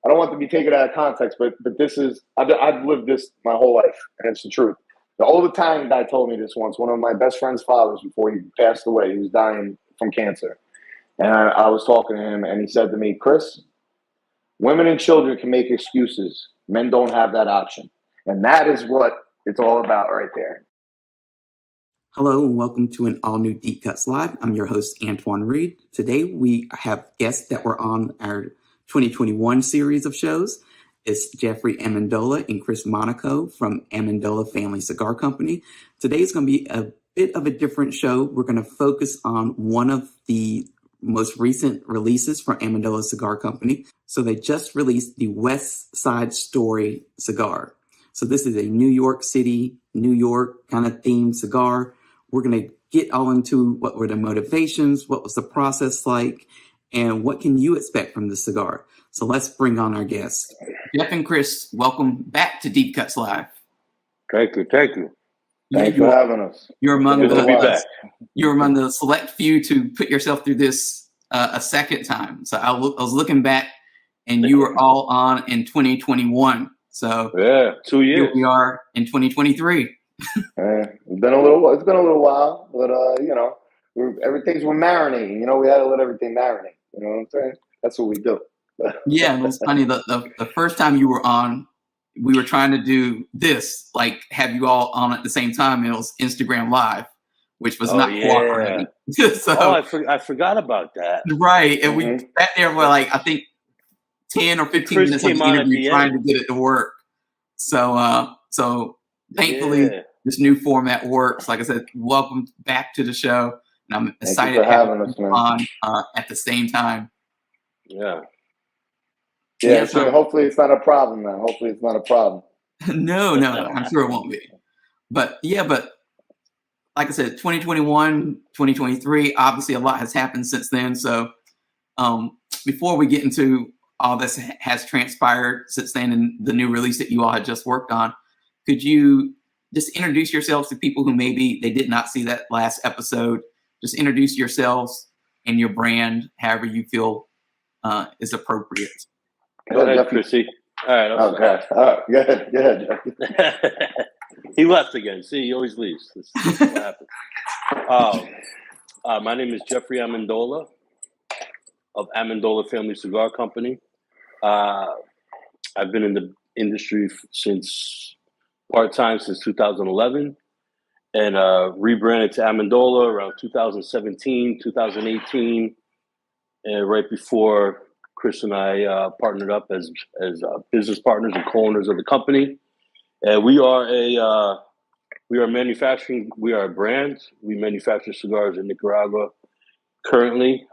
I don't want to be taken out of context, but this is I've lived this my whole life, and it's the truth. The old Italian guy told me this once. One of my best friend's fathers, before he passed away, he was dying from cancer, and I was talking to him, and he said to me, "Chris, women and children can make excuses. Men don't have that option," and that is what it's all about, right there. Hello and welcome to an all-new Deep Cuts Live. I'm your host, Antoine Reid. Today we have guests that were on our 2021 series of shows. It's Jeffrey Amendola and Chris Monaco from Amendola Family Cigar Company. Today's going to be a bit of a different show. We're going to focus on one of the most recent releases from Amendola Cigar Company. So they just released the West Side Story cigar. So this is a New York City, New York kind of themed cigar. We're going to get all into what were the motivations, what was the process like, and what can you expect from the cigar. So let's bring on our guests. Jeff and Chris, welcome back to Deep Cuts Live. Thank you. Thanks for having us. You're among You're among the select few to put yourself through this a second time. So I was looking back, and you were all on in 2021. So yeah, 2 years. Here we are in 2023. It's been a little while, but we're marinating. We had to let everything marinate. You know what I'm saying? That's what we do. Yeah, it was funny. The first time you were on, we were trying to do this, like have you all on at the same time. And it was Instagram Live, which was not cooperating. So, I forgot about that. Right, and we sat there for like I think 10 or 15 minutes of the interview trying to get it to work. So thankfully this new format works. Like I said, welcome back to the show, and I'm excited to have us on at the same time. Yeah. So hopefully it's not a problem now. Hopefully it's not a problem. No, I'm sure it won't be. But like I said, 2021, 2023, obviously a lot has happened since then. So before we get into all this has transpired since then and the new release that you all had just worked on, could you just introduce yourselves to people who maybe they did not see that last episode? Just introduce yourselves and your brand, however you feel is appropriate. Go ahead, Chrissy. All right. Okay. All right. Go ahead. He left again. See, he always leaves. This is what happens. My name is Jeffrey Amendola of Amendola Family Cigar Company. I've been in the industry since part-time since 2011 and rebranded to Amendola around 2017, 2018, and right before Chris and I partnered up as business partners and co-owners of the company. And we are a brand. We manufacture cigars in Nicaragua currently,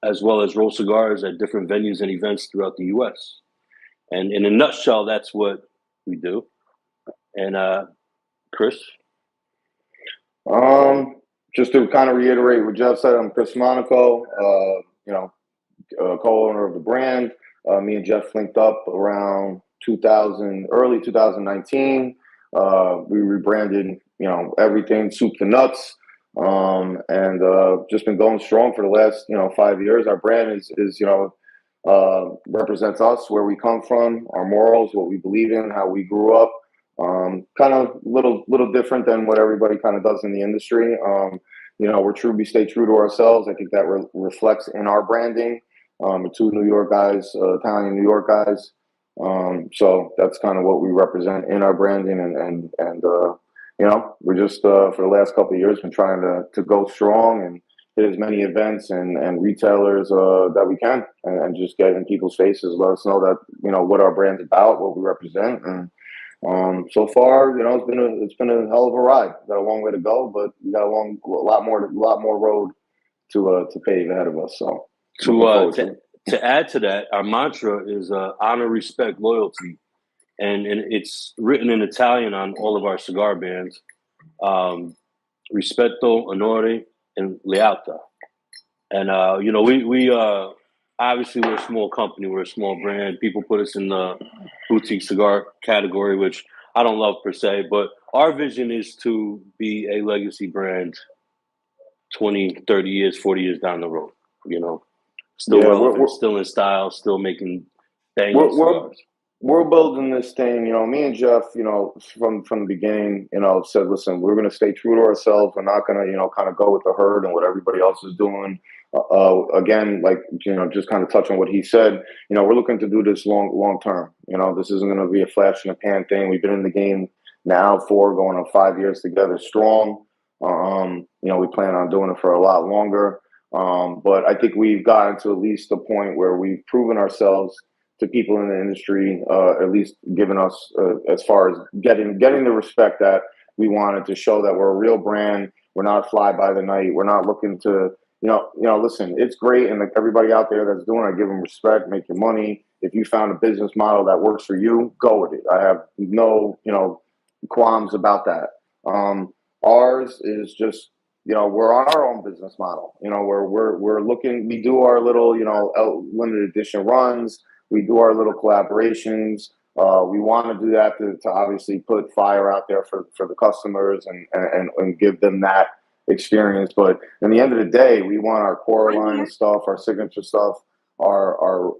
as well as roll cigars at different venues and events throughout the U.S. And in a nutshell, that's what we do. And Chris? Just to kind of reiterate what Jeff said, I'm Chris Monaco, co-owner of the brand. Me and Jeff linked up around early 2019. We rebranded, everything soup to nuts. And just been going strong for the last, 5 years. Our brand is represents us, where we come from, our morals, what we believe in, how we grew up. Kind of little different than what everybody kind of does in the industry. We stay true to ourselves. I think that reflects in our branding. We're two New York guys, Italian New York guys. So that's kind of what we represent in our branding, and we're just for the last couple of years been trying to go strong and hit as many events and retailers that we can, and just get in people's faces, let us know that what our brand's about, what we represent, and so far it's been a hell of a ride. Got a long way to go, but we got a lot more road to pave ahead of us. So to add to that, our mantra is honor, respect, loyalty. And it's written in Italian on all of our cigar bands. Rispetto, onore, and lealtà. And, we obviously we're a small company. We're a small brand. People put us in the boutique cigar category, which I don't love per se. But our vision is to be a legacy brand 20, 30 years, 40 years down the road, Still Yeah, relevant, still in style, still making banging we're cigars. we're building this thing. Me and Jeff, from the beginning, said, listen, we're going to stay true to ourselves. We're not going to, kind of go with the herd and what everybody else is doing. Again, like, just kind of touch on what he said. We're looking to do this long term. This isn't going to be a flash in the pan thing. We've been in the game now going on 5 years together strong. We plan on doing it for a lot longer. But I think we've gotten to at least the point where we've proven ourselves to people in the industry, at least giving us as far as getting the respect that we wanted to show that we're a real brand. We're not fly by the night. We're not looking to, listen, it's great. And like everybody out there that's doing it, I give them respect, make your money. If you found a business model that works for you, go with it. I have no, qualms about that. Ours is just, we're on our own business model. We're looking, we do our little, limited edition runs. We do our little collaborations. We want to do that to obviously put fire out there for the customers and give them that experience. But in the end of the day, we want our core line stuff, our signature stuff, our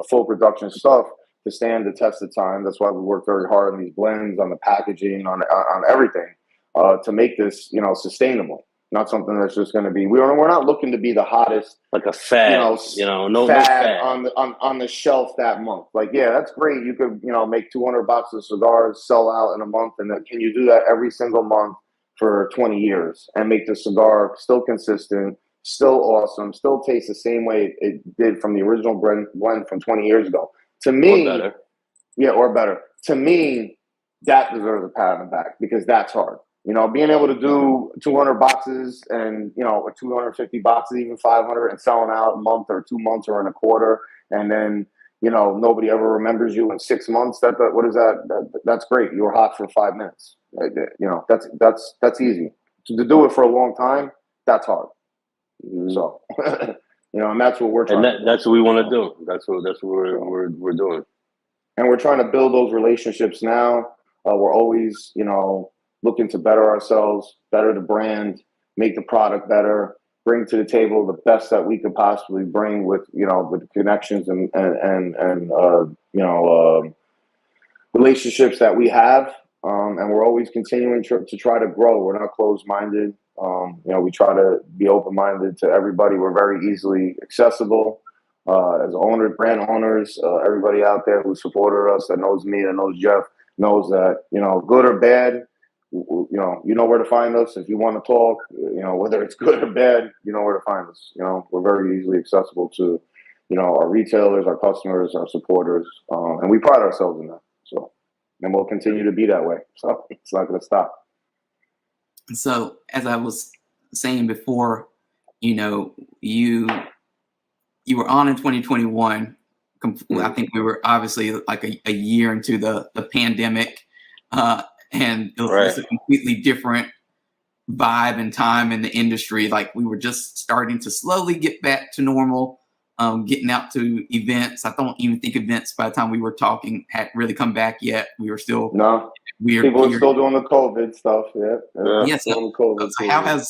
full production stuff to stand the test of time. That's why we work very hard on these blends, on the packaging, on everything, to make this, sustainable. Not something that's just going to be. We're not looking to be the hottest, like a fad. No fad on the shelf that month. Like, yeah, that's great. You could make 200 boxes of cigars, sell out in a month, and then can you do that every single month for 20 years and make the cigar still consistent, still awesome, still taste the same way it did from the original blend from 20 years ago? To me, or better. Yeah, or better. To me, that deserves a pat on the back because that's hard. Being able to do 200 boxes and, or 250 boxes, even 500, and selling out a month or 2 months or in a quarter, and then, nobody ever remembers you in 6 months. What is that? That's great. You were hot for 5 minutes. Right? That's easy. To do it for a long time, that's hard. So, and that's what we're trying to do. That's what we want to do. That's what we're doing. And we're trying to build those relationships now. We're always, looking to better ourselves, better the brand, make the product better, bring to the table the best that we could possibly bring with, with the connections and relationships that we have. And we're always continuing to try to grow. We're not closed-minded. We try to be open-minded to everybody. We're very easily accessible. As brand owners, everybody out there who supported us, that knows me, that knows Jeff, knows that, good or bad, you know where to find us. If you want to talk, whether it's good or bad, you know where to find us. We're very easily accessible to, our retailers, our customers, our supporters, and we pride ourselves in that. So, and we'll continue to be that way. So it's not going to stop. So, as I was saying before, you were on in 2021. I think we were obviously like a year into the pandemic, and it was a completely different vibe and time in the industry. Like, we were just starting to slowly get back to normal, getting out to events. I don't even think events by the time we were talking had really come back yet. We were still people were still doing the COVID stuff. Yeah. So how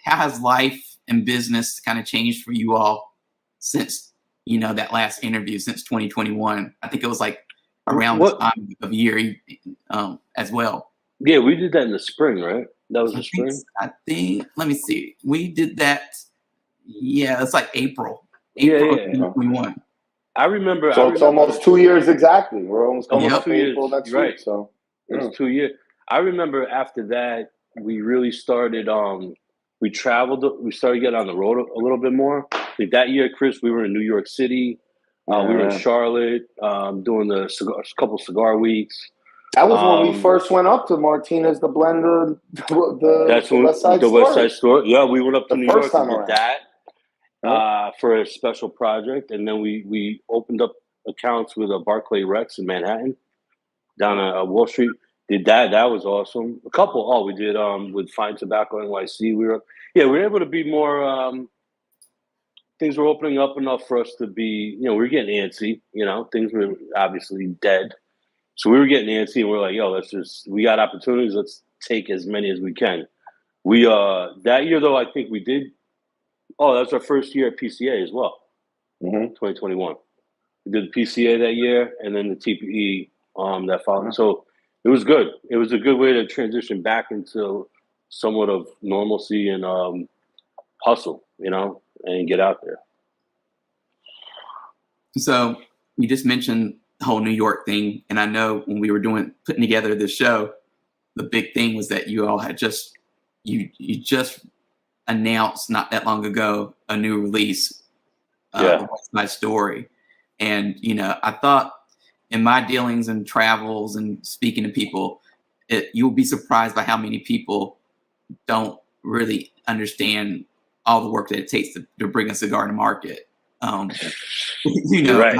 has life and business kind of changed for you all since that last interview, since 2021? I think it was like around this time of year as well. Yeah, we did that in the spring, right? That was the spring? I think, let me see. We did that, it's like April. Yeah. 2021. I remember. It's almost 2 years exactly. We're almost coming up to April next week. So it's 2 years. I remember after that, we really started, we traveled, we started getting on the road a little bit more. Like that year, Chris, we were in New York City. We were in Charlotte doing couple cigar weeks. That was when we first went up to Martinez to blend the West Side store. Yeah, we went up to New York and did that for a special project. And then we opened up accounts with Barclay Rex in Manhattan, down on Wall Street. Did that. That was awesome. A couple, we did with Fine Tobacco NYC. We were able to be more, things were opening up enough for us to be, we were getting antsy, things were obviously dead. So we were getting antsy and we're like, we got opportunities. Let's take as many as we can. We, that year though, I think we Oh, that's our first year at PCA as well, 2021. We did the PCA that year, and then the TPE that followed. So it was good. It was a good way to transition back into somewhat of normalcy and hustle, and get out there. So you just mentioned the whole New York thing, and I know when we were putting together this show, the big thing was that you all had you just announced not that long ago a new release, The West Side Story, and I thought in my dealings and travels and speaking to people, you'll be surprised by how many people don't really understand all the work that it takes to bring a cigar to market. Right.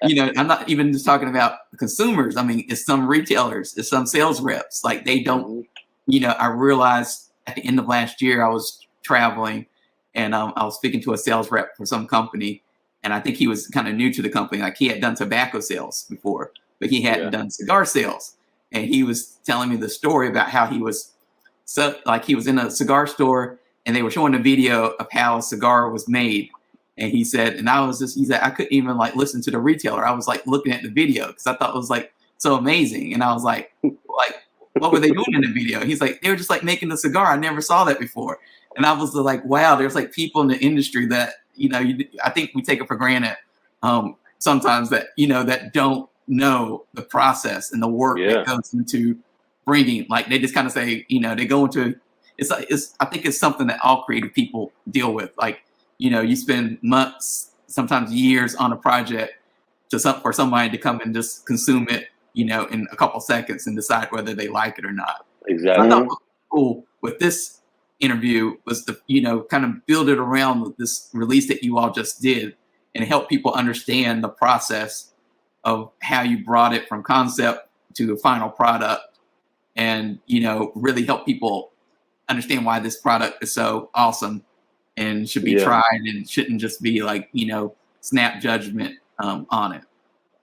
I'm not even just talking about consumers. I mean, it's some retailers, it's some sales reps. Like they don't, I realized at the end of last year, I was traveling and I was speaking to a sales rep for some company. And I think he was kind of new to the company. Like he had done tobacco sales before, but he hadn't done cigar sales. And he was telling me the story about how he was he was in a cigar store and they were showing a video of how a cigar was made. And he said, he said, I couldn't even listen to the retailer. I was looking at the video because I thought it was so amazing. And I was like, what were they doing in the video? He's like, they were just making a cigar. I never saw that before. And I was like, wow, there's people in the industry that, I think we take it for granted sometimes that, that don't know the process and the work that goes into bringing, they just kind of say, they go into, I think it's something that all creative people deal with. You spend months, sometimes years on a project for somebody to come and just consume it, in a couple seconds and decide whether they like it or not. Exactly. I thought what was cool with this interview was to, kind of build it around this release that you all just did and help people understand the process of how you brought it from concept to a final product and, really help people understand why this product is so awesome and should be tried and shouldn't just be snap judgment on it.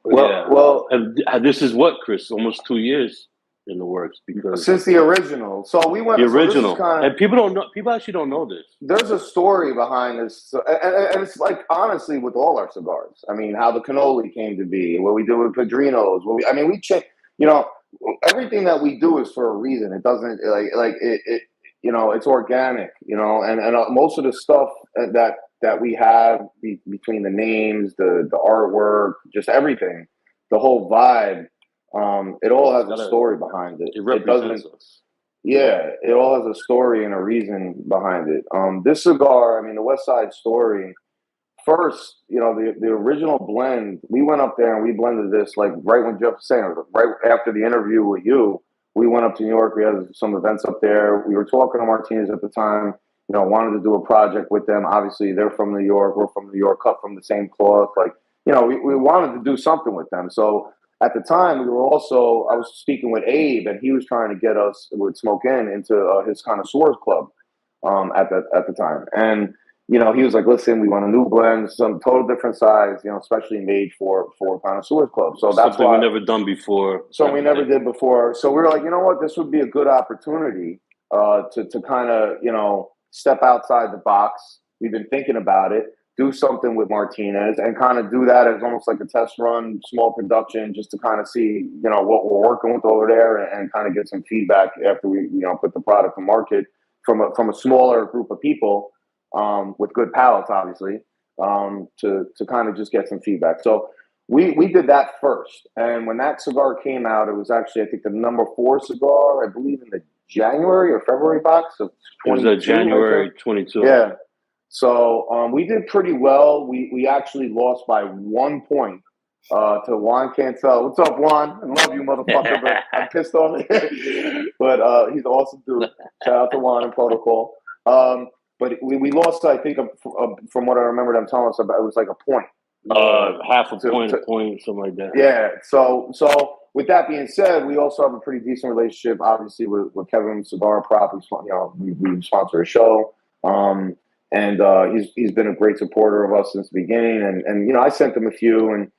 Well, and this is what, Chris, almost 2 years in the works because since the original. So we went the original, so and people don't know. People actually don't know this. There's a story behind this, and it's honestly with all our cigars. I mean, how the cannoli came to be, what we do with Padrinos. We check. Everything that we do is for a reason. It doesn't it's organic. And most of the stuff that we have between the names, the artwork, just everything, the whole vibe. It all has a story behind it. It represents us. Yeah, it all has a story and a reason behind it. This cigar, the West Side Story, first, the original blend, we went up there and we blended this right when Jeff was saying, right after the interview with you, we went up to New York. We had some events up there. We were talking to Martinez at the time, wanted to do a project with them. Obviously, they're from New York. We're from New York, cut from the same cloth. We wanted to do something with them. So at the time, I was speaking with Abe, and he was trying to get us with Smoke Inn into his Connoisseurs Club at the time. And, he was like, listen, we want a new blend, some total different size, especially made for Connoisseurs Club. So that's something we never done before. So we never did before. So we were like, you know what, this would be a good opportunity to kind of, step outside the box. We've been thinking about it. Do something with Martinez and kind of do that as almost like a test run, small production, just to kind of see, what we're working with over there and kind of get some feedback after we, put the product to market from a smaller group of people with good palates, obviously, to kind of just get some feedback. So we did that first. And when that cigar came out, it was actually, I think, the number 4 cigar, I believe, in the January or February box of 22. It was January 22. Yeah. So we did pretty well. We actually lost by 1 point to Juan Cantel. What's up, Juan? I love you, motherfucker, but I'm pissed off. But he's an awesome dude. Shout out to Juan and Protocol. But we lost, I think, from what I remember them telling us about, it was like a point. Half a point, something like that. Yeah. So with that being said, we also have a pretty decent relationship, obviously, with Kevin Cigar Prop. We sponsor a show. And he's been a great supporter of us since the beginning. And I sent him a few. And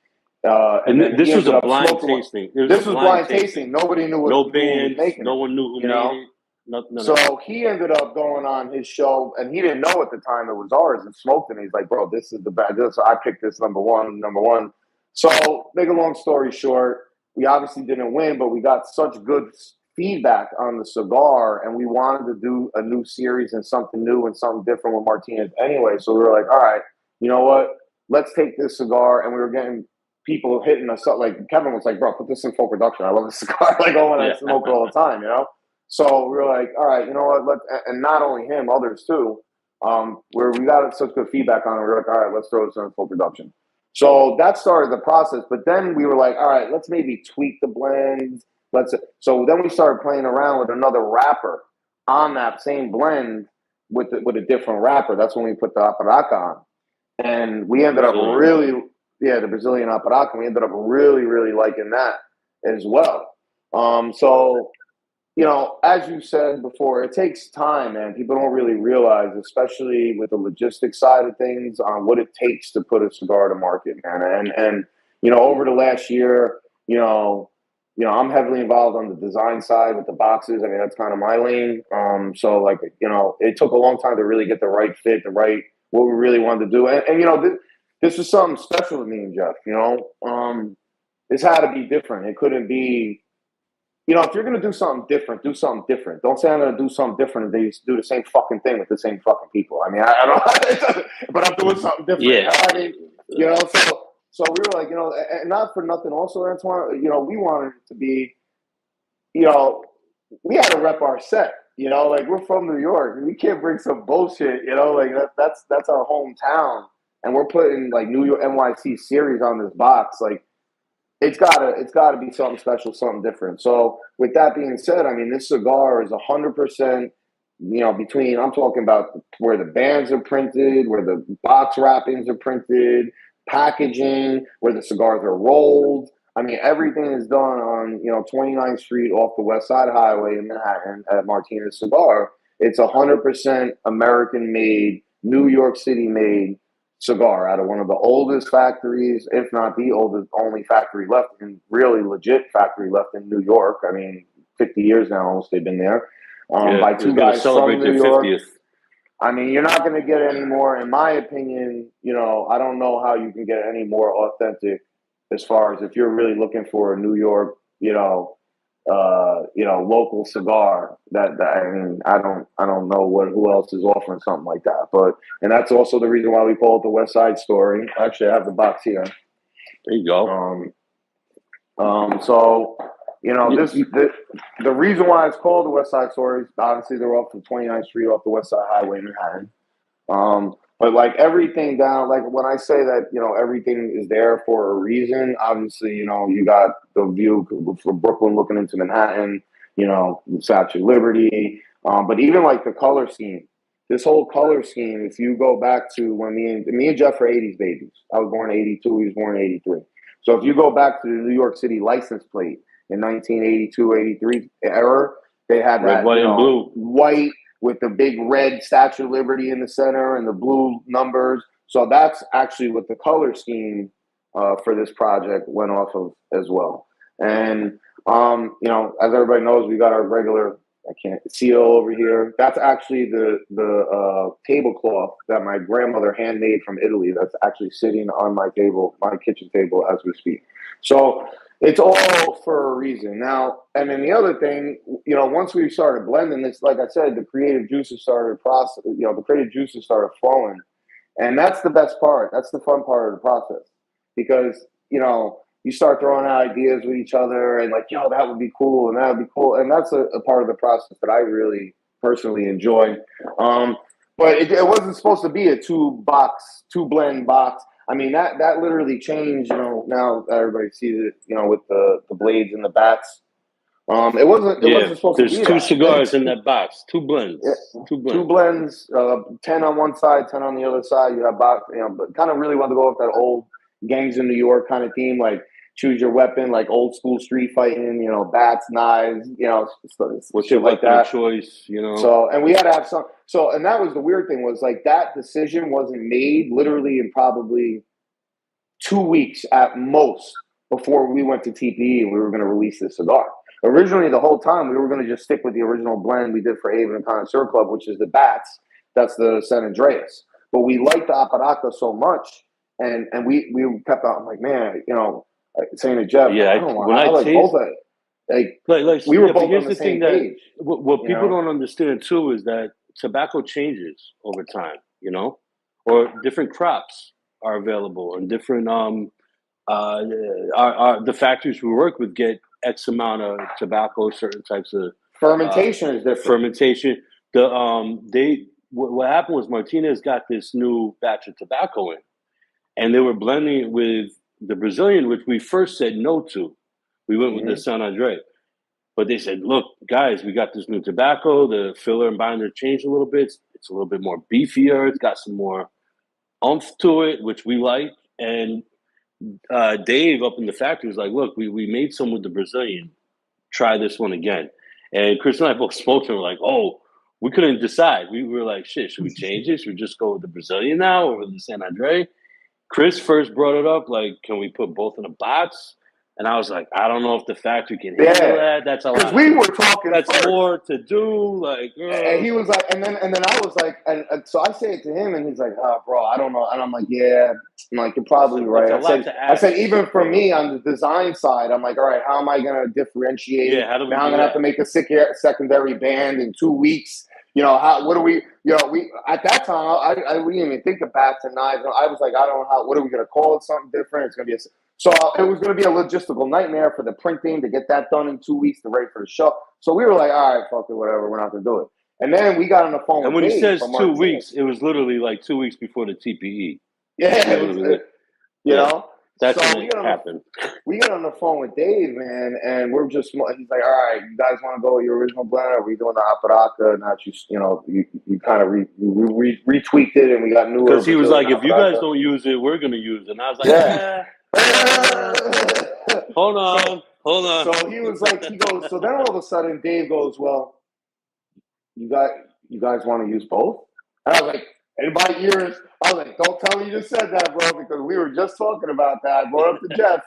this was a blind tasting. This was blind tasting. Nobody knew what no he was bands. making. No one knew who made it. No. So he ended up going on his show, and he didn't know at the time it was ours, and smoked it. And he's like, "Bro, this is the best. I picked this number one. So, make a long story short, we obviously didn't win, but we got such good feedback on the cigar, and we wanted to do a new series and something new and something different with Martinez anyway. So we were like, all right, you know what? Let's take this cigar, and we were getting people hitting us up. Like Kevin was like, "Bro, put this in full production. I love this cigar. Like, I want to smoke it all the time, you know." So we were like, all right, you know what? And not only him, others too. Where we got such good feedback on it, we were like, all right, let's throw this in full production. So that started the process. But then we were like, all right, let's maybe tweak the blends. So then we started playing around with another wrapper on that same blend with a different wrapper. That's when we put the aparaca on, and we ended up the Brazilian aparaca. We ended up really, really liking that as well. So, you know, as you said before, it takes time, man. People don't really realize, especially with the logistics side of things, on what it takes to put a cigar to market, man. And you know, over the last year, you know, I'm heavily involved on the design side with the boxes. I mean, that's kind of my lane. So like, you know, it took a long time to really get the right fit, what we really wanted to do. And you know, this was something special to me and Jeff. You know, this had to be different. It couldn't be. You know, if you're going to do something different, do something different. Don't say I'm going to do something different and they do the same fucking thing with the same fucking people. I mean, I don't, but I'm doing something different. Yeah. You know? I mean, you know, so we were like, you know, and not for nothing also, Antoine, you know, we wanted it to be, you know, we had to rep our set, you know, like we're from New York. We can't bring some bullshit, you know, like that's our hometown. And we're putting like New York NYC Series on this box. Like, it's gotta be something special, something different. So with that being said, I mean, this cigar is 100%, you know, between, I'm talking about where the bands are printed, where the box wrappings are printed, packaging, where the cigars are rolled. I mean, everything is done on, you know, 29th Street off the West Side Highway in Manhattan at Martinez Cigar. It's 100% American made, New York City made cigar out of one of the oldest factories, if not the oldest, only factory left, and really legit factory left in New York. I mean, 50 years now almost they've been there. By two guys from New York. 50th. I mean, you're not going to get any more, in my opinion. You know, I don't know how you can get any more authentic as far as if you're really looking for a New York, local cigar. I mean, I don't know who else is offering something like that. And that's also the reason why we call it the West Side Story. Actually, I have the box here. There you go. So, you know, the reason why it's called the West Side Story is obviously they're off from 29th Street off the West Side Highway in Manhattan. But like everything down, like when I say that, you know, everything is there for a reason, obviously, you know, you got the view from Brooklyn looking into Manhattan, you know, the Statue of Liberty. But even like the color scheme, this whole color scheme, if you go back to when me and Jeff are 80s babies. I was born in 82, he was born in 83. So if you go back to the New York City license plate in 1982, 83 era, they had red, that, white, and blue. White with the big red Statue of Liberty in the center and the blue numbers. So that's actually what the color scheme for this project went off of as well. And, you know, as everybody knows, we got our regular seal over here. That's actually the tablecloth that my grandmother handmade from Italy. That's actually sitting on my table, my kitchen table as we speak. So it's all for a reason. Now, and then the other thing, you know, once we started blending this, like I said, the creative juices started flowing. And that's the best part. That's the fun part of the process. Because, you know, you start throwing out ideas with each other and like, yo, that would be cool and that would be cool. And that's a part of the process that I really personally enjoy. But it wasn't supposed to be a two blend box. I mean, that literally changed, you know, now everybody sees it, you know, with the blades and the bats. It wasn't supposed to be There's two cigars in that box, two blends. Yeah, two blends, 10 on one side, 10 on the other side. You have box, you know, but kind of really wanted to go with that old gangs in New York kind of theme, like choose your weapon, like old school street fighting, you know, bats, knives, you know, what's your like that choice, you know. So, and we had to have some. So, and that was the weird thing was like that decision wasn't made literally in probably 2 weeks at most before we went to TPE and we were going to release this cigar. Originally, the whole time, we were going to just stick with the original blend we did for Haven and Connoisseur Club, which is the Bats. That's the San Andreas. But we liked the Aparaca so much, and we kept on, like, man, saying to Jeff, Yeah, I don't want, I like both of it. Like we were both on the same page. What people don't understand too is that tobacco changes over time, or different crops are available, and different the factories we work with get X amount of tobacco, certain types of fermentation is different. Fermentation. What happened was Martinez got this new batch of tobacco in, and they were blending it with the Brazilian, which we first said no to. We went with the San Andre. But they said, look, guys, we got this new tobacco. The filler and binder changed a little bit. It's a little bit more beefier. It's got some more oomph to it, which we like. And Dave up in the factory was like, look, we made some with the Brazilian. Try this one again. And Chris and I both spoke to him. We're like, oh, we couldn't decide. We were like, shit, should we change it? Should we just go with the Brazilian now over the San Andre? Chris first brought it up, like, can we put both in a box? And I was like, I don't know if the factory can handle that. That's a lot. Because we were talking. That's first. More to do. Like, and he was like, and then I was like, and so I say it to him, and he's like, oh, bro, I don't know. And I'm like, yeah, I'm like, you're probably right. I said, even for me on the design side, I'm like, all right, how am I going to differentiate? Yeah, how do we now I'm going to have to make a secondary band in 2 weeks. What do we, we at that time, we didn't even think of bats and knives. I was like, I don't know what are we going to call it? Something different. It's going to be so it was going to be a logistical nightmare for the printing to get that done in 2 weeks to ready for the show. So we were like, all right, fuck it, whatever. We're not going to do it. And then we got on the phone. And when he says 2 weeks, it was literally like 2 weeks before the TPE. Yeah, That's when it happened. We get on the phone with Dave, man, and we're just, he's like, all right, you guys want to go with your original blend? Are we doing the Aparaca? Not you kind of retweaked it, and we got newer. Because he was like, if you guys don't use it, we're going to use it. And I was like, hold on. So he was like, so then all of a sudden Dave goes, well, you guys want to use both? And I was like, in my ears, I was like, don't tell me you just said that, bro, because we were just talking about that. I brought up to Jeff,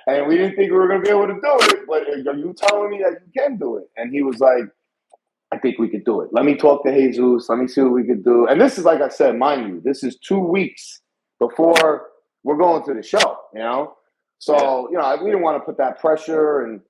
and we didn't think we were going to be able to do it, but are you telling me that you can do it? And he was like, I think we could do it. Let me talk to Jesus. Let me see what we could do. And this is, like I said, mind you, this is 2 weeks before we're going to the show, So, we didn't want to put that pressure and,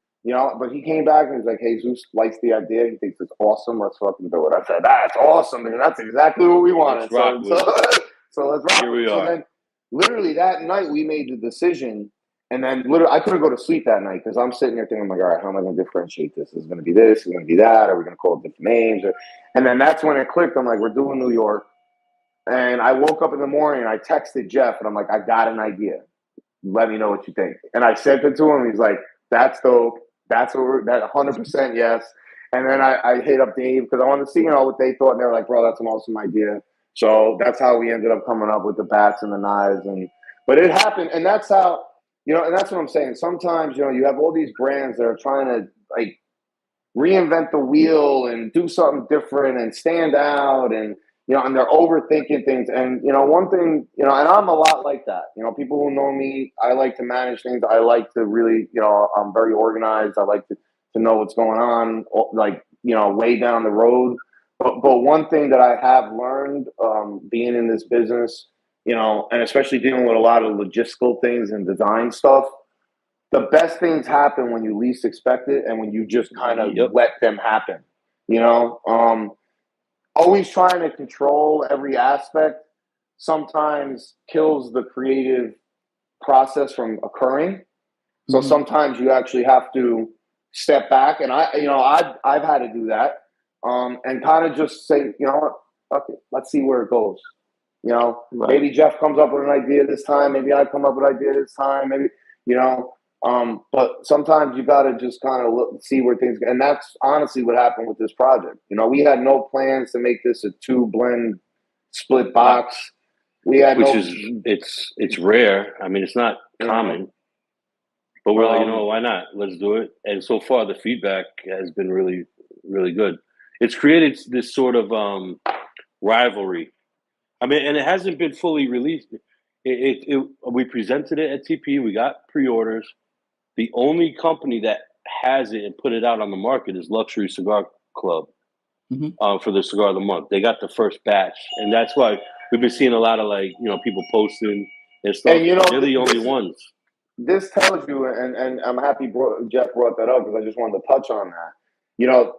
but he came back and he's like, hey, Zeus likes the idea. He thinks it's awesome. Let's fucking do it. I said, that's awesome. And that's exactly what we wanted. So let's rock. Here we are. Then literally that night we made the decision. And then literally I couldn't go to sleep that night because I'm sitting there thinking, I'm like, all right, how am I going to differentiate this? Is it going to be this? Is it going to be that? Are we going to call it different names? And then that's when it clicked. I'm like, we're doing New York. And I woke up in the morning and I texted Jeff and I'm like, I got an idea. Let me know what you think. And I sent it to him. He's like, that's dope. That's what that 100% yes. And then I hit up Dave because I wanted to see, what they thought. And they were like, bro, that's an awesome idea. So that's how we ended up coming up with the bats and the knives. But it happened. And that's how, and that's what I'm saying. Sometimes, you have all these brands that are trying to like reinvent the wheel and do something different and stand out and they're overthinking things. And, one thing, and I'm a lot like that. People who know me, I like to manage things. I like to really, I'm very organized. I like to know what's going on, like, way down the road. But one thing that I have learned being in this business, and especially dealing with a lot of logistical things and design stuff, the best things happen when you least expect it and when you just kind of let them happen, always trying to control every aspect sometimes kills the creative process from occurring. So sometimes you actually have to step back, and I've had to do that, and kind of just say, what, fuck it, let's see where it goes. Maybe Jeff comes up with an idea this time, maybe I come up with an idea this time, maybe, but sometimes you got to just kind of see where things go. And that's honestly what happened with this project. We had no plans to make this a 2-blend split box. We had it's rare. I mean, it's not common, but we're like, why not? Let's do it. And so far the feedback has been really, really good. It's created this sort of rivalry. I mean, and it hasn't been fully released. We presented it at TP. We got pre-orders. The only company that has it and put it out on the market is Luxury Cigar Club for the Cigar of the Month. They got the first batch, and that's why we've been seeing a lot of like people posting and stuff. And you know, they're the only ones. This tells you, and I'm happy Jeff brought that up because I just wanted to touch on that. You know,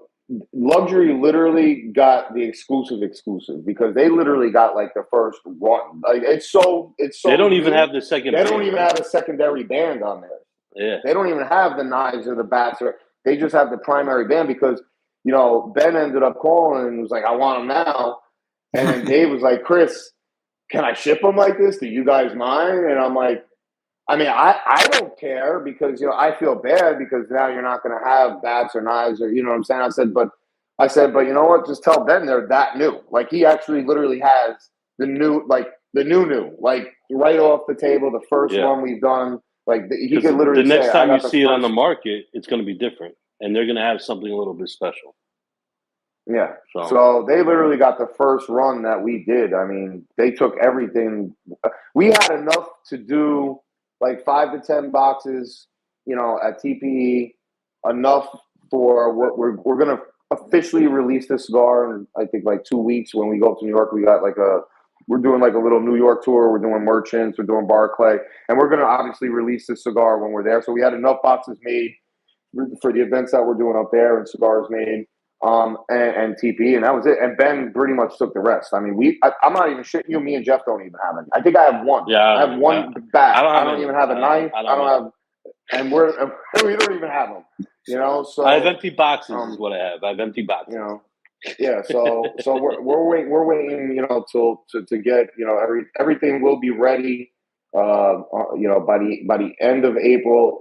Luxury literally got the exclusive because they literally got like the first one. Like it's so. They don't even have the second. They don't even have a secondary band on there. Yeah, they don't even have the knives or the bats, or they just have the primary band because Ben ended up calling and was like, "I want them now," and then Dave was like, "Chris, can I ship them like this? Do you guys mind?" And I'm like, I mean, I don't care because, I feel bad because now you're not going to have bats or knives or, you know what I'm saying? I said, but you know what? Just tell Ben they're that new. Like he actually literally has the new, like right off the table, the first one we've done. Like he could literally the next say, time you see it on the market, it's going to be different and they're going to have something a little bit special. Yeah. So they literally got the first run that we did. I mean, they took everything. We had enough to do like 5 to 10 boxes, at TPE, enough for what we're going to officially release this cigar in, I think, like 2 weeks. When we go to New York, we're doing like a little New York tour. We're doing Merchants, we're doing Barclay, and we're going to obviously release this cigar when we're there. So we had enough boxes made for the events that we're doing up there and cigars made. And TP, and that was it. And Ben pretty much took the rest. I mean, I'm not even shitting you. Me and Jeff don't even have any. I think I have one. Yeah, I have one bat. I don't even have a knife. I don't have, and we don't even have them. So I have empty boxes. Is what I have. I have empty boxes. Yeah. So we're waiting. To get everything will be ready. By the end of April,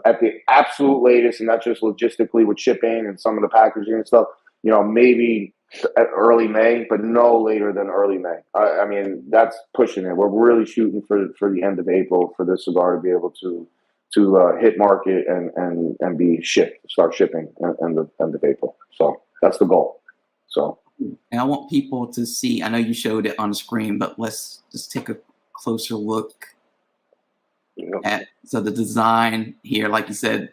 at the absolute latest, and not just logistically with shipping and some of the packaging and stuff. Maybe at early May, but no later than early May. I mean, that's pushing it. We're really shooting for the end of April for this cigar to be able to hit market and be shipped, start shipping at end of April. So that's the goal. So, and I want people to see. I know you showed it on the screen, but let's just take a closer look at the design here. Like you said,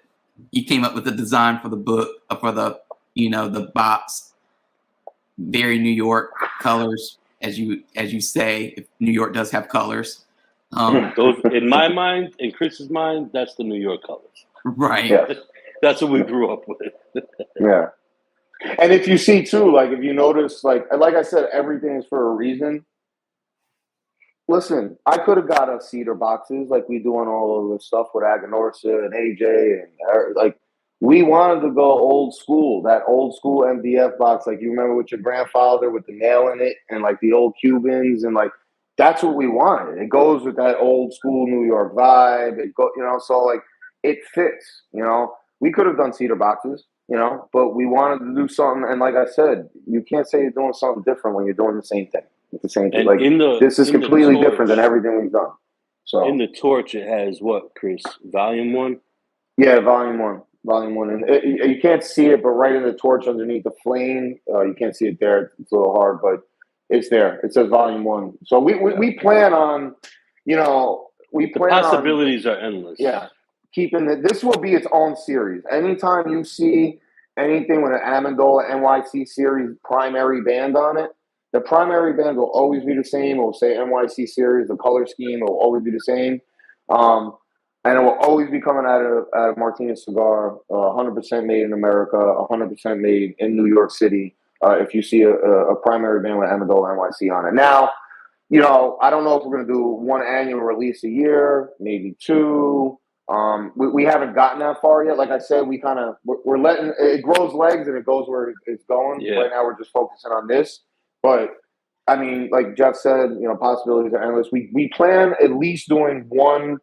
you came up with the design for the book, for the box. Very New York colors, as you say. If New York does have colors, those in my mind, in Chris's mind, that's the New York colors. Right. Yeah. That's what we grew up with. Yeah. And if you see too, like if you notice, like I said, everything is for a reason. Listen, I could have got us cedar boxes like we do on all of the stuff with Aganorsa and AJ, and like we wanted to go old school, that old school MDF box, like you remember with your grandfather with the nail in it, and like the old Cubans, and like that's what we wanted. It goes with that old school New York vibe. So like it fits. We could have done cedar boxes, but we wanted to do something. And like I said, you can't say you're doing something different when you're doing the same thing. It's the same thing. Like this is completely different than everything we've done. So in the torch, it has what, Chris? Volume 1? Yeah, volume one. And you can't see it, but right in the torch underneath the flame, you can't see it there. It's a little hard, but it's there. It says volume 1. So we plan on, the possibilities are endless. Yeah, keeping this will be its own series. Anytime you see anything with an Amendola NYC Series primary band on it, the primary band will always be the same. It will say NYC Series. The color scheme will always be the same. And it will always be coming out of Martinez Cigar, 100% made in America, 100% made in New York City. If you see a primary band with Amendola NYC on it. Now, I don't know if we're going to do one annual release a year, maybe two. We haven't gotten that far yet. Like I said, we're letting it grows legs and it goes where it's going. Yeah. Right now, we're just focusing on this. But I mean, like Jeff said, possibilities are endless. We plan at least doing one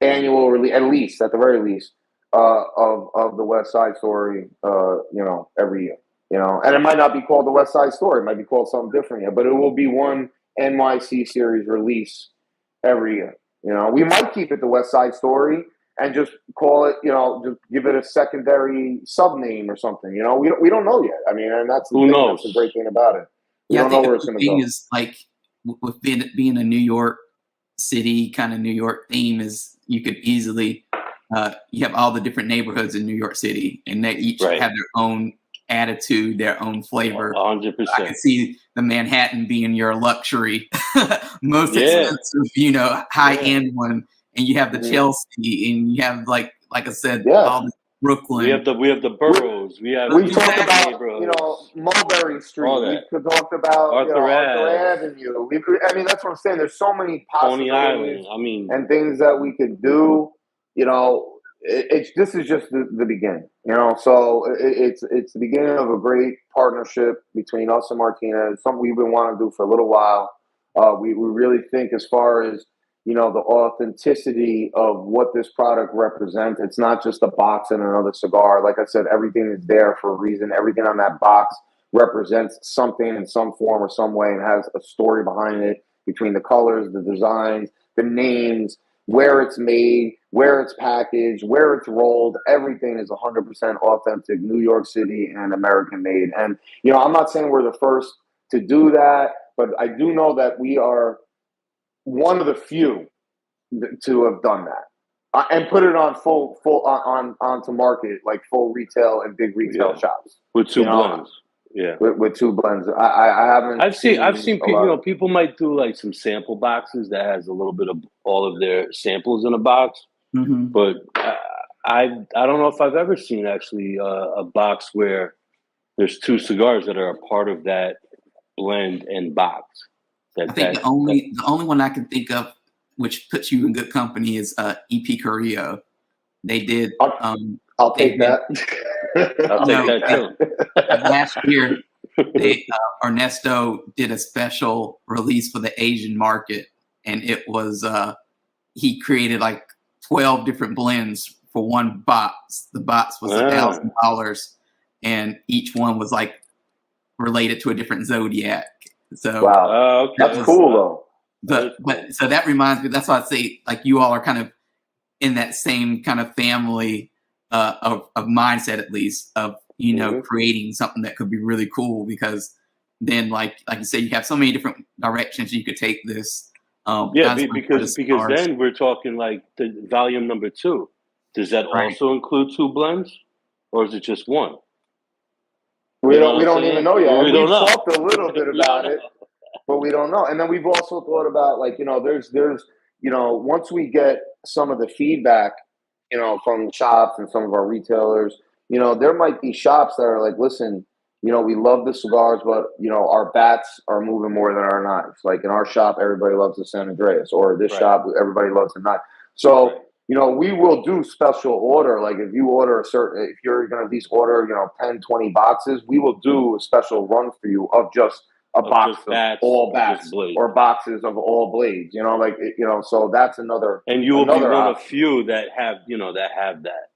annual release, at least at the very least, of the West Side Story, every year. And it might not be called the West Side Story. It might be called something different, but it will be one NYC Series release every year. We might keep it the West Side Story and just call it, just give it a secondary sub name or something. We don't know yet. I mean, and that's the Who thing. knows? That's the great thing about it. We don't know where it's going to go. Is like with being a New York City kind of New York theme is you could easily you have all the different neighborhoods in New York City, and they each Right. have their own attitude, their own flavor. 100%. I can see the Manhattan being your luxury, most expensive, high end one, and you have the Chelsea, and you have like I said, all the Brooklyn. We have the boroughs. We talked about Mulberry Street. We talked about Arthur Avenue. That's what I'm saying. There's so many possibilities and things that we could do. This is just the beginning. So it's the beginning of a great partnership between us and Martinez. Something we've been wanting to do for a little while. We really think as far as the authenticity of what this product represents. It's not just a box and another cigar. Like I said, everything is there for a reason. Everything on that box represents something in some form or some way and has a story behind it, between the colors, the designs, the names, where it's made, where it's packaged, where it's rolled. Everything is 100% authentic, New York City and American made. And, I'm not saying we're the first to do that, but I do know that we are one of the few to have done that and put it on full onto market, like full retail and big retail shops with two blends. Yeah, with two blends. I haven't. I've seen people. People might do like some sample boxes that has a little bit of all of their samples in a box, but I don't know if I've ever seen actually a box where there's two cigars that are a part of that blend and box. I think the only one I can think of, which puts you in good company, is EP Carrillo. They did. I'll take that. I'll take that too. Last year, Ernesto did a special release for the Asian market, and it was he created like 12 different blends for one box. The box was $1,000, and each one was like related to a different zodiac. So wow, that's cool though. But so that reminds me. That's why I say like you all are kind of in that same kind of family of mindset, at least of creating something that could be really cool. Because then, like you said, you have so many different directions you could take this. Because then we're talking like the volume number 2. Does that also include 2 blends, or is it just one? We don't even know yet. We've talked a little bit about it, but we don't know. And then we've also thought about there's once we get some of the feedback, from shops and some of our retailers, there might be shops that are like, listen, we love the cigars, but our bats are moving more than our knives. Like in our shop, everybody loves the San Andreas, or this shop, everybody loves the knife. So. We will do special order. Like if you order if you're going to at least order, 10, 20 boxes, we will do a special run for you of just a box of all bats or boxes of all blades, so that's another. And you will be one of few that have that.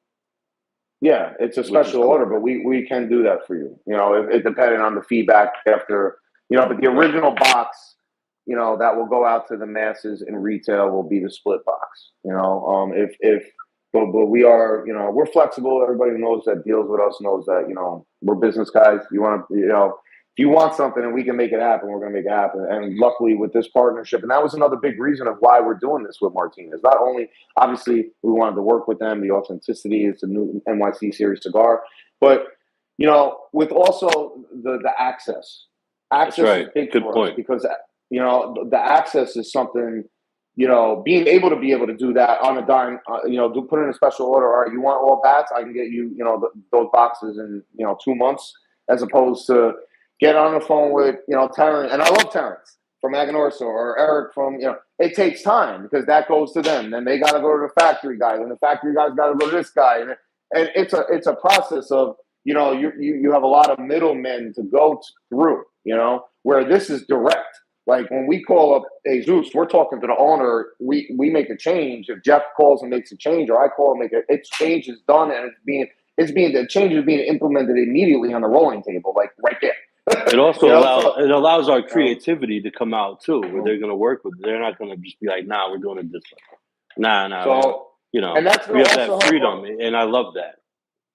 Yeah, it's a special order, but we can do that for you. It depending on the feedback after, but the original box, that will go out to the masses in retail will be the split box. But we are, we're flexible. Everybody who knows that deals with us knows that, we're business guys. You want to, if you want something and we can make it happen, we're going to make it happen. And luckily with this partnership, and that was another big reason of why we're doing this with Martinez. Not only, obviously, we wanted to work with them, the authenticity, it's a new NYC Series cigar, but, with also the access. Access is big for us because the access is something, being able to do that on a dime, put in a special order. All right, you want all bats? I can get you, those boxes in, 2 months, as opposed to get on the phone with, Terrence. And I love Terrence from Aganorsa or Eric from, it takes time because that goes to them. Then they got to go to the factory guy. Then the factory guy's got to go to this guy. And it's a process of, you have a lot of middlemen to go through, where this is direct. Like when we call up Jesus, we're talking to the owner. We make a change. If Jeff calls and makes a change, or I call and change is done, and the change is being implemented immediately on the rolling table, like right there. It also allows our creativity to come out too, where they're going to work with. They're not going to just be like, "Nah, we're doing it this way." Nah. So and that's we have that freedom, and I love that.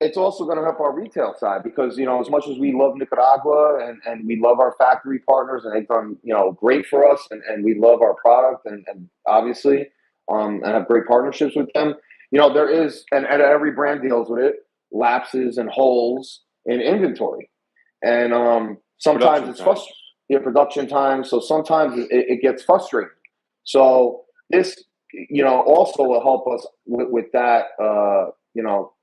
It's also going to help our retail side because, as much as we love Nicaragua and we love our factory partners and they've done, great for us and we love our product and obviously, and have great partnerships with them, there is, and every brand deals with it, lapses and holes in inventory. And sometimes it's frustrating. Yeah, production time. So sometimes it gets frustrating. So this, also will help us with that,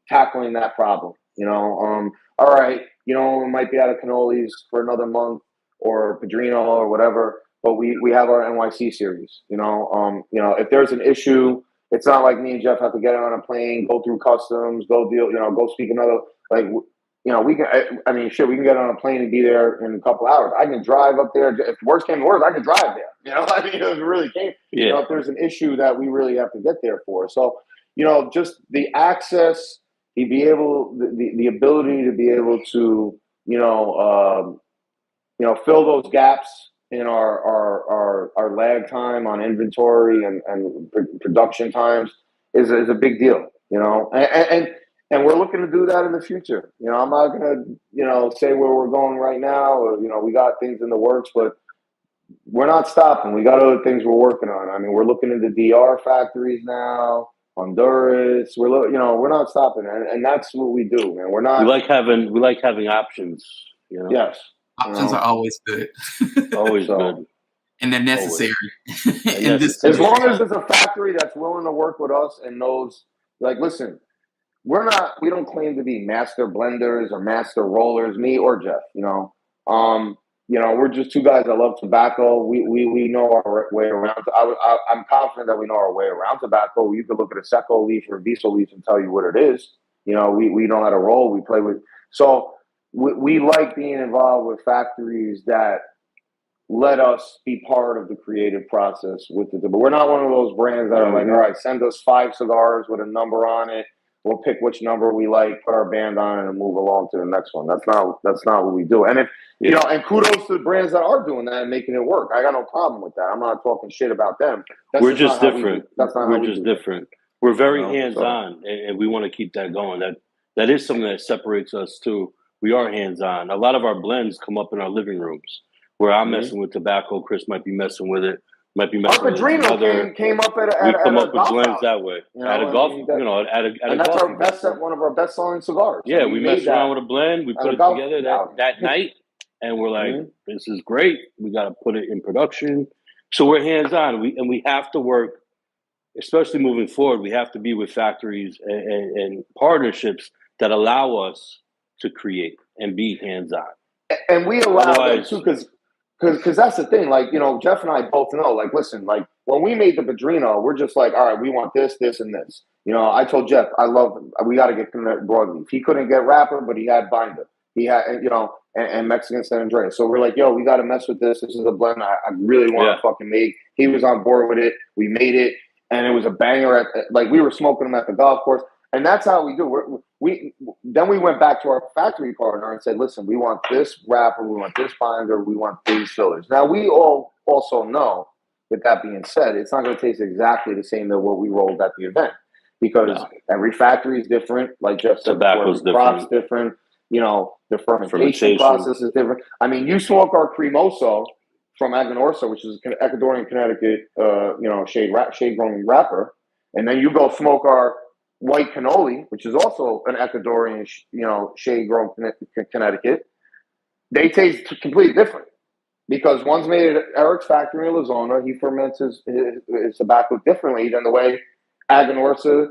tackling that problem. All right, we might be out of cannolis for another month or Padrino or whatever, but we have our NYC series. If there's an issue, it's not like me and Jeff have to get on a plane, go through customs, go deal, go speak another, like, we can, we can get on a plane and be there in a couple hours. I can drive up there. If worst came to worst, I can drive there. If it really came, if there's an issue that we really have to get there for. So, just the access, the ability to be able to, fill those gaps in our lag time on inventory and production times is a big deal, and we're looking to do that in the future. I'm not going to, say where we're going right now, or, we got things in the works, but we're not stopping. We got other things we're working on. I mean, we're looking into DR factories now, Honduras. We're not stopping, and that's what we do, man. We're not. We like having options. Yes, options are always good. Always good, and they're necessary. As long as there's a factory that's willing to work with us and knows, like, listen, we don't claim to be master blenders or master rollers, me or Jeff. We're just two guys that love tobacco. We know our way around. I'm confident that we know our way around tobacco. You could look at a Seco leaf or a Viso leaf and tell you what it is. We know how to roll. We play with. So we like being involved with factories that let us be part of the creative process with it. But we're not one of those brands that are like, all right, send us 5 cigars with a number on it. We'll pick which number we like, put our band on it, and move along to the next one. That's not what we do. And if and kudos to the brands that are doing that and making it work. I got no problem with that. I'm not talking shit about them. We're just different. We're just different. We're very hands-on, and we want to keep that going. That is something that separates us too. We are hands-on. A lot of our blends come up in our living rooms where I'm messing with tobacco. Chris might be messing with it. Might be messing with Padrino came up at we come up a with blends house. that way. At a golf, and that's one of our best-selling cigars. Yeah, we messed around with a blend. We put it together that night, and we're like, "This is great. We got to put it in production." So we're hands-on. We have to work, especially moving forward. We have to be with factories and partnerships that allow us to create and be hands-on. And we allow that too, because that's the thing. Like, Jeff and I both know, like, listen, like, when we made the Padrino, we're just like, all right, we want this, this, and this. I told Jeff, we got to get broadleaf. He couldn't get wrapper, but he had binder. He had, and Mexican San Andreas. So we're like, yo, we got to mess with this. This is a blend I really want to fucking make. He was on board with it. We made it, and it was a banger. We were smoking them at the golf course. And that's how we do. Then we went back to our factory partner and said, listen, we want this wrapper, we want this binder, we want these fillers. Now, we all also know, with that being said, it's not going to taste exactly the same as what we rolled at the event, because every factory is different. Like Jeff said, tobacco's different. Crops different. The fermentation process is different. I mean, you smoke our Cremoso from Aganorsa, which is an Ecuadorian, Connecticut, shade-grown wrapper, and then you go smoke our white cannoli, which is also an Ecuadorian, shade-grown Connecticut. They taste completely different, because one's made at Eric's factory in Lizona. He ferments his tobacco differently than the way Aganorsa,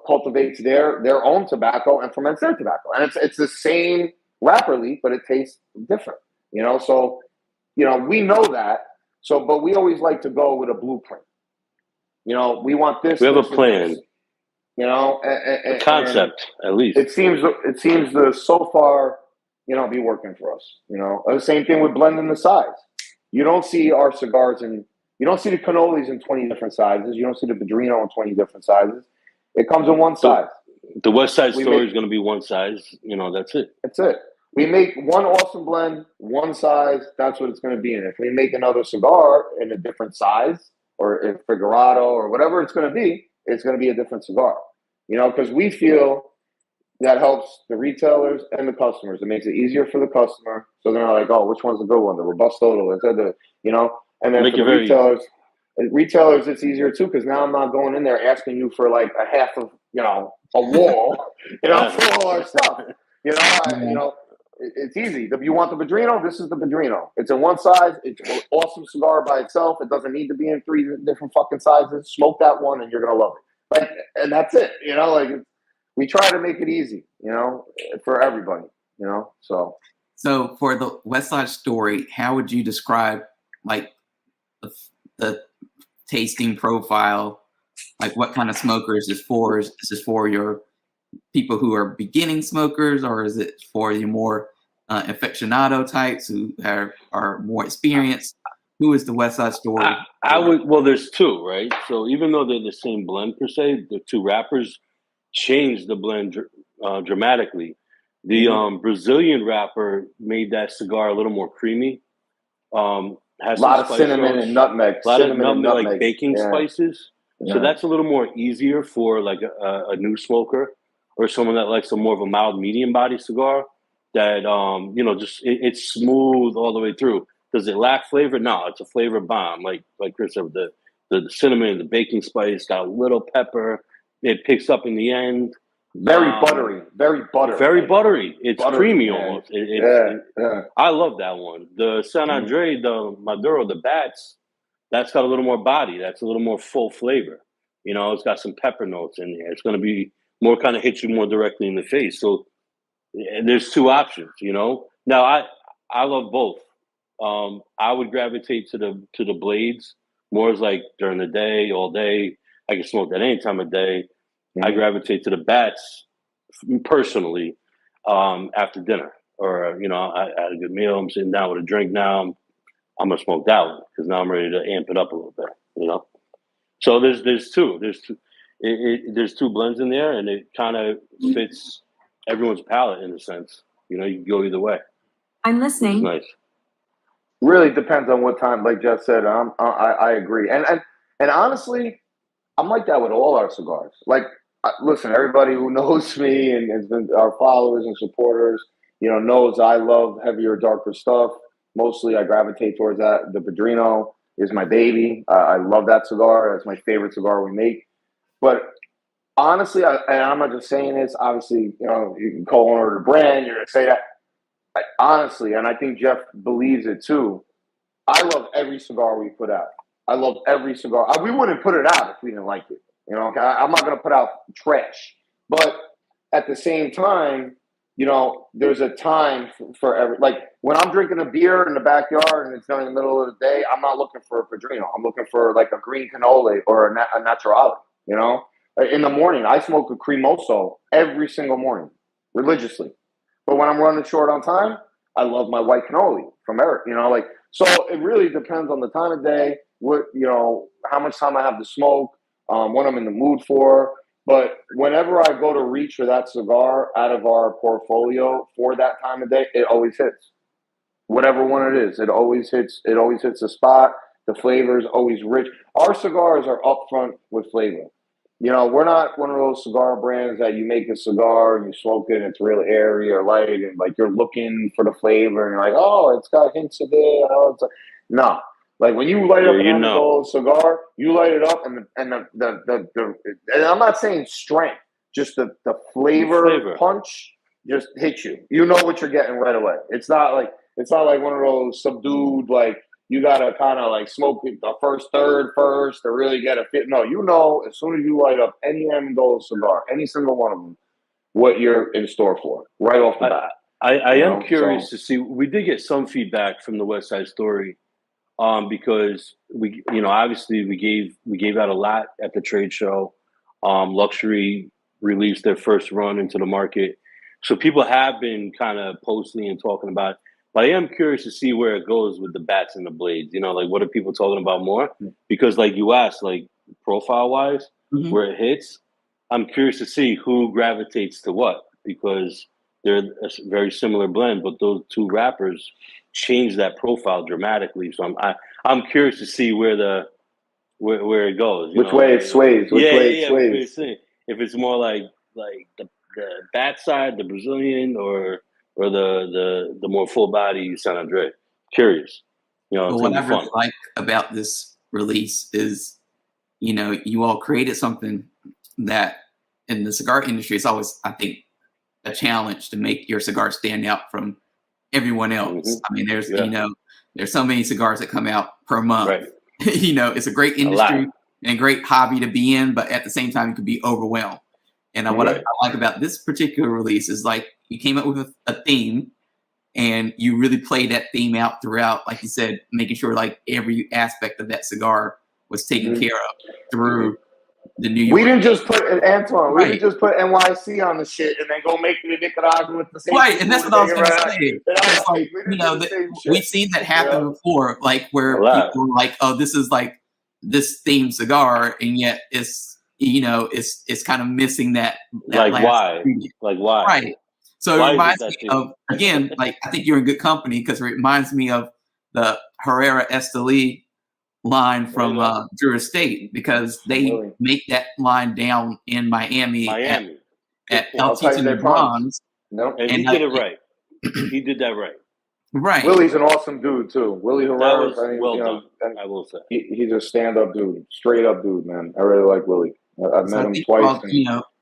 cultivates their own tobacco and ferments their tobacco. And it's the same wrapper leaf, but it tastes different. So we know that. So, but we always like to go with a blueprint. We want this. We have a plan. A concept, at least. It seems to so far, be working for us. The same thing with blending the size. You don't see our cigars you don't see the cannolis in 20 different sizes. You don't see the Padrino in 20 different sizes. It comes in one size. The West Side Story is going to be one size. That's it. That's it. We make one awesome blend, one size. That's what it's going to be in. If we make another cigar in a different size, or a Figurado, or whatever it's going to be a different cigar. Because we feel that helps the retailers and the customers. It makes it easier for the customer. So they're not like, oh, which one's the good one? The Robusto, and then for the retailers, At retailers, it's easier too because now I'm not going in there asking you for like a half of a wall, for all our stuff. It's easy. If you want the Padrino, this is the Padrino. It's in one size. It's an awesome cigar by itself. It doesn't need to be in 3 different fucking sizes. Smoke that one, and you're gonna love it. And that's it. We try to make it easy, for everybody. So for the West Side Story, how would you describe like the tasting profile? Like what kind of smoker is this for? Is this for your people who are beginning smokers, or is it for the more aficionado types who are more experienced? Who is the West Side Story? Well, there's two, right? So even though they're the same blend per se, the two wrappers changed the blend dramatically. The Brazilian wrapper made that cigar a little more creamy. Has a lot of cinnamon and nutmeg. A lot of nutmeg, like baking spices. Yeah. So that's a little more easier for like a new smoker or someone that likes more of a mild medium body cigar. That it's smooth all the way through. Does it lack flavor? No, it's a flavor bomb. Like Chris said, the cinnamon, the baking spice, got a little pepper. It picks up in the end. Very buttery. Very buttery. Very buttery. It's buttery, creamy man. almost. Yeah. I love that one. The San Andre, the Maduro, the Bats, that's got a little more body. That's a little more full flavor. It's got some pepper notes in there. It's going to be more kind of hit you more directly in the face. So there's two options, Now I love both. I would gravitate to the blades more as like during the day, all day. I can smoke that any time of day. I gravitate to the Bats personally after dinner, or I had a good meal. I'm sitting down with a drink now. I'm gonna smoke that one because now I'm ready to amp it up a little bit. So there's two. There's two blends in there, and it kind of fits everyone's palate in a sense. You can go either way. I'm listening. Nice. Really depends on what time. Like Jeff said, I agree, and honestly, I'm like that with all our cigars. Like, listen, everybody who knows me and has been our followers and supporters, knows I love heavier, darker stuff. Mostly, I gravitate towards that. The Padrino is my baby. I love that cigar. That's my favorite cigar we make. But honestly, and I'm not just saying this. Obviously, you can co-owner the brand. You're gonna say that. Honestly, and I think Jeff believes it too. I love every cigar we put out. I love every cigar. We wouldn't put it out if we didn't like it. I'm not going to put out trash. But at the same time, there's a time for every. Like when I'm drinking a beer in the backyard and it's during the middle of the day, I'm not looking for a Padrino. I'm looking for like a green cannoli or a naturale. In the morning, I smoke a cremoso every single morning, religiously. But when I'm running short on time, I love my white cannoli from Eric. So it really depends on the time of day, how much time I have to smoke, what I'm in the mood for. But whenever I go to reach for that cigar out of our portfolio for that time of day, it always hits. Whatever one it is, it always hits. It always hits a spot. The flavor is always rich. Our cigars are upfront with flavor. We're not one of those cigar brands that you make a cigar and you smoke it and it's real airy or light and like you're looking for the flavor and you're like, oh, it's got hints of it. No. Like when you light up an Amendola cigar, you light it up and and I'm not saying strength, just the flavor punch just hits you. You know what you're getting right away. It's not like one of those subdued, like you gotta kind of like smoke the first third first to really get a fit. No, as soon as you light up any Amendola cigar, any single one of them, what you're in store for right off the bat. I am curious to see. We did get some feedback from the West Side Story, because we obviously we gave out a lot at the trade show. Luxury released their first run into the market, so people have been kind of posting and talking about it. But I am curious to see where it goes with the Bats and the blades. Like what are people talking about more? Because like you asked, like profile wise, where it hits, I'm curious to see who gravitates to what, because they're a very similar blend, but those two wrappers change that profile dramatically. So I'm curious to see where it goes. Which way it sways. If it's more like the Bat side, the Brazilian, or the more full body San Andre. Curious. What I really like about this release is, you all created something that in the cigar industry, it's always, I think, a challenge to make your cigar stand out from everyone else. I mean, there's so many cigars that come out per month. Right. It's a great industry and a great hobby to be in, but at the same time, you could be overwhelmed. And what I like about this particular release is like you came up with a theme, and you really played that theme out throughout, like you said, making sure like every aspect of that cigar was taken care of through the New York. We didn't just put Antoine. We didn't just put NYC on the shit and then go make it in Nicaragua with the same. Right, and that's what I was going to say. We've seen that happen before, like where people are like, "Oh, this is like this themed cigar," and yet it's it's kind of missing that like why ingredient. Like why, right? So it reminds me of, again, like I think you're in good company because it reminds me of the Herrera Esteli line from Drew Estate, because they make that line down in Miami. At El Tito de Bronze. Nope. And he did it right. He did that right. Right. Willie's an awesome dude too. Willie Herrera. Done. I will say. He's a stand-up dude, straight up dude, man. I really like Willie. I've met him twice.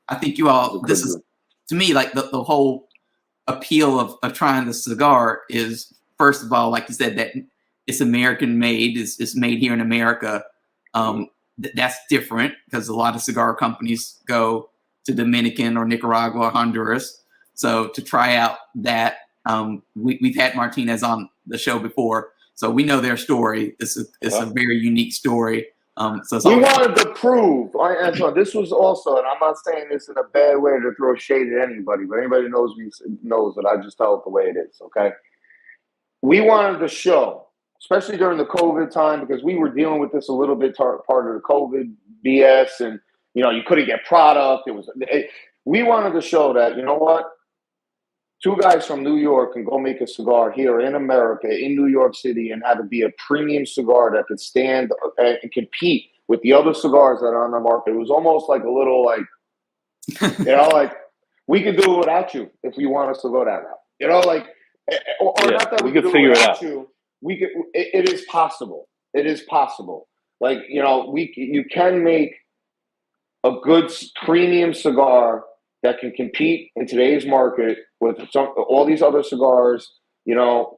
I think you all. This is to me like the whole appeal of trying the cigar is, first of all, like you said, that it's American made. It's made here in America. That's different because a lot of cigar companies go to Dominican or Nicaragua or Honduras. So to try out that, we've had Martinez on the show before, so we know their story. It's a very unique story. So we wanted to prove, Antoine, this was also, and I'm not saying this in a bad way to throw shade at anybody, but anybody knows me knows that I just tell it the way it is, okay? We wanted to show, especially during the COVID time, because we were dealing with this a little bit part of the COVID BS, and you couldn't get product. We wanted to show that, you know what? Two guys from New York can go make a cigar here in America, in New York City, and have it be a premium cigar that could stand and compete with the other cigars that are on the market. It was almost like a little like, we could do it without you if we want us to go that route. Not that we could figure it out. We could. It is possible. It is possible. Like, you can make a good premium cigar that can compete in today's market with all these other cigars,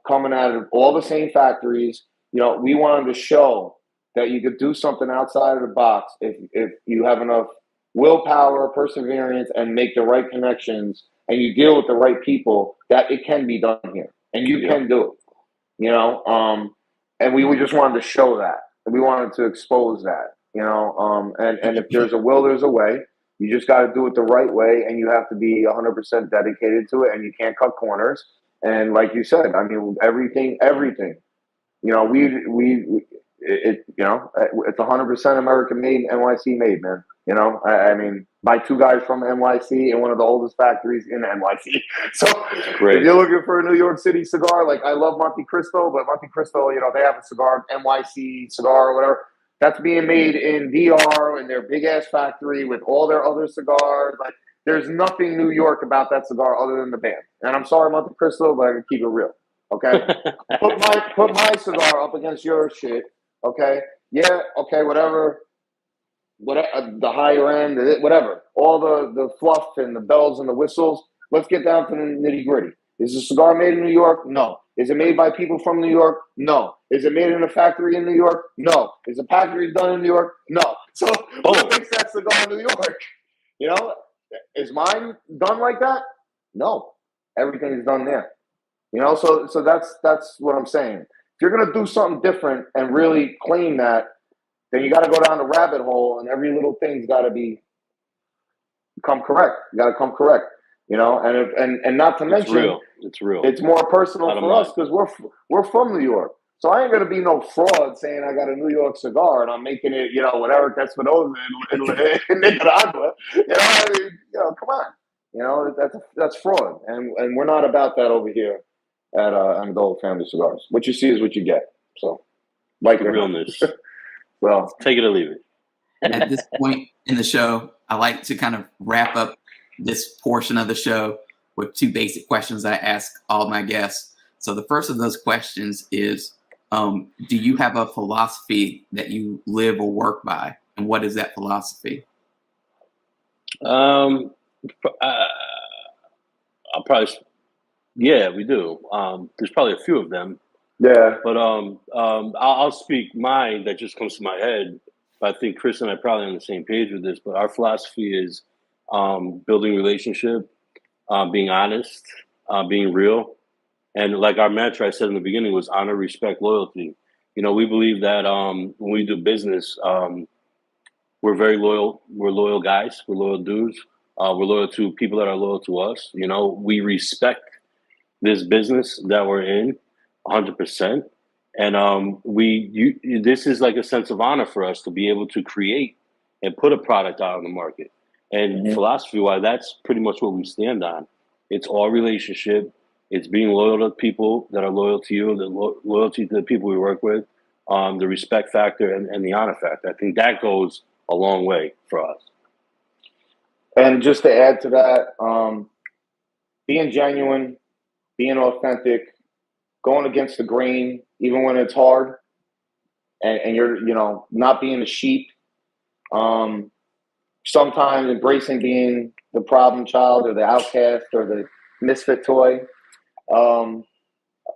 coming out of all the same factories. We wanted to show that you could do something outside of the box if you have enough willpower, perseverance, and make the right connections, and you deal with the right people, that it can be done here, and you can do it. And we just wanted to show that, and we wanted to expose that, and if there's a will, there's a way. You just got to do it the right way, and you have to be 100% dedicated to it, and you can't cut corners. And like you said, I mean, everything. It's 100% American made, NYC made, man. I mean, by two guys from NYC in one of the oldest factories in NYC. So if you're looking for a New York City cigar, like I love Monte Cristo, but Monte Cristo, they have a cigar, NYC cigar or whatever. That's being made in DR in their big ass factory with all their other cigars. Like, there's nothing New York about that cigar other than the band. And I'm sorry, Monte Cristo, but I can keep it real. Okay, put my cigar up against your shit. Okay, yeah, okay, whatever, the higher end, whatever, all the fluff and the bells and the whistles. Let's get down to the nitty gritty. Is the cigar made in New York? No. Is it made by people from New York? No. Is it made in a factory in New York? No. Is the packaging done in New York? No. So who makes that cigar in New York? Is mine done like that? No. Everything is done there. So that's what I'm saying. If you're gonna do something different and really claim that, then you got to go down the rabbit hole, and every little thing's got to come correct. You got to come correct. And not to mention, it's real. It's more personal for us because we're from New York. So I ain't gonna be no fraud saying I got a New York cigar and I'm making it, whatever Espinosa in Nicaragua. Come on. That's fraud, and we're not about that over here at Amendola Family Cigars. What you see is what you get. So, like realness. Well, take it or leave it. At this point in the show, I like to kind of wrap up this portion of the show with two basic questions I ask all my guests. So the first of those questions is, Do you have a philosophy that you live or work by? And what is that philosophy? I'll probably, yeah, we do. There's probably a few of them, Yeah. but I'll speak mine that just comes to my head. But I think Chris and I are probably on the same page with this. But our philosophy is building relationship, being honest, being real. And like our mantra I said in the beginning was honor, respect, loyalty. You know, we believe that when we do business, we're very loyal. We're loyal guys. We're loyal dudes. We're loyal to people that are loyal to us. You know, we respect this business that we're in 100%. And this is like a sense of honor for us to be able to create and put a product out on the market. And philosophy-wise, that's pretty much what we stand on. It's all relationship. It's being loyal to people that are loyal to you, the loyalty to the people we work with, the respect factor and the honor factor. I think that goes a long way for us. And just to add to that, being genuine, being authentic, going against the grain, even when it's hard, and you're, not being a sheep. Sometimes embracing being the problem child or the outcast or the misfit toy.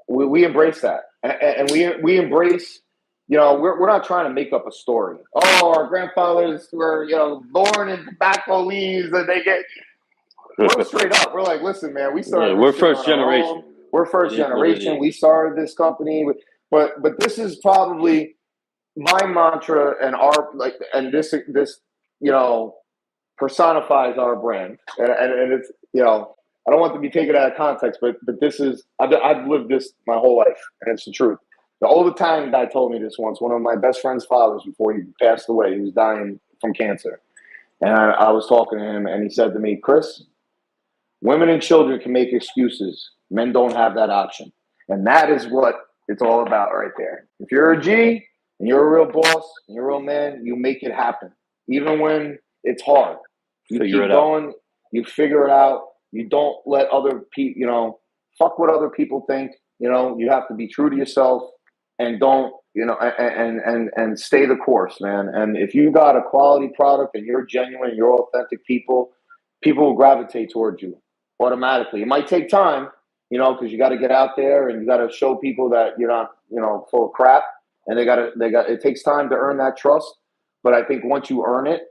We embrace that, and we embrace. We're not trying to make up a story. Oh, our grandfathers were born in tobacco leaves, and we're straight up. We're like, listen, man, we started. Yeah, we're first generation. We're first generation. We started this company, but this is probably my mantra, and this personifies our brand, and it's I don't want to be taken out of context, but this is I've lived this my whole life, and it's the truth. The old Italian guy told me this once. One of my best friend's fathers, before he passed away, he was dying from cancer, and I was talking to him, and he said to me, "Chris, women and children can make excuses. Men don't have that option," and that is what it's all about right there. If you're a G and you're a real boss and you're a real man, you make it happen, even when it's hard. You keep going. You figure it out. You don't let other people, fuck what other people think. You have to be true to yourself and don't, and stay the course, man. And if you got a quality product and you're genuine, you're authentic people will gravitate towards you automatically. It might take time, because you got to get out there and you got to show people that you're not, full of crap. And it takes time to earn that trust. But I think once you earn it,